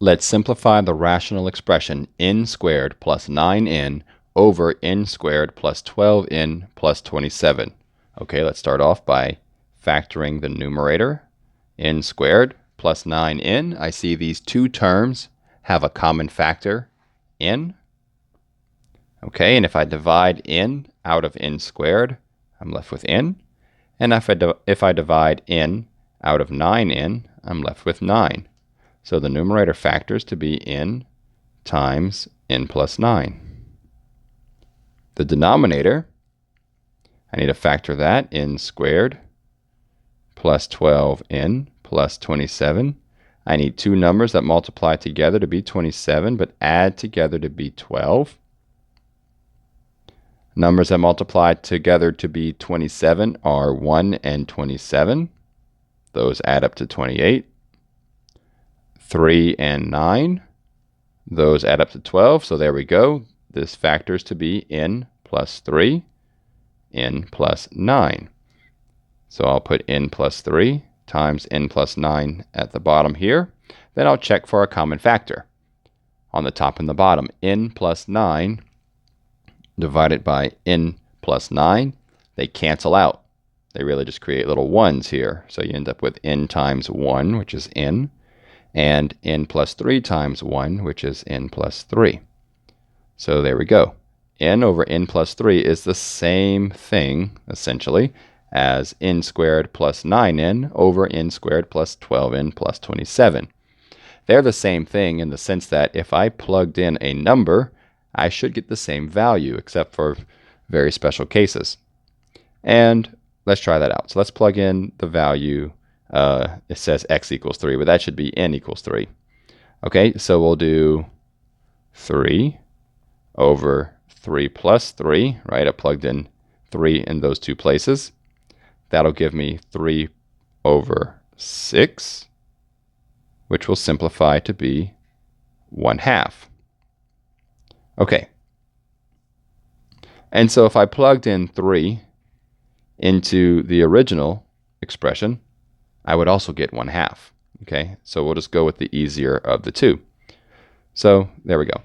Let's simplify the rational expression n squared plus 9n over n squared plus 12n plus 27. Okay, let's start off by factoring the numerator. N squared plus 9n. I see these two terms have a common factor, n. Okay, and if I divide n out of n squared, I'm left with n. And if I divide n out of 9n, I'm left with 9. So the numerator factors to be n times n plus 9. The denominator, I need to factor that, n squared plus 12n plus 27. I need two numbers that multiply together to be 27, but add together to be 12. Numbers that multiply together to be 27 are 1 and 27. Those add up to 28. 3 and 9. Those add up to 12. So there we go. This factors to be n plus 3, n plus 9. So I'll put n plus 3 times n plus 9 at the bottom here. Then I'll check for a common factor. On the top and the bottom, n plus 9 divided by n plus 9, they cancel out. They really just create little ones here. So you end up with n times 1, which is n, and n plus 3 times 1, which is n plus 3. So there we go. N over n plus 3 is the same thing, essentially, as n squared plus 9n over n squared plus 12n plus 27. They're the same thing in the sense that if I plugged in a number, I should get the same value, except for very special cases. And let's try that out. So let's plug in the value. It says x equals 3, but that should be n equals 3. Okay, so we'll do 3 over 3 plus 3, right? I plugged in 3 in those two places. That'll give me 3 over 6, which will simplify to be 1/2. Okay. And so if I plugged in 3 into the original expression, I would also get 1/2. Okay, so we'll just go with the easier of the two. So there we go.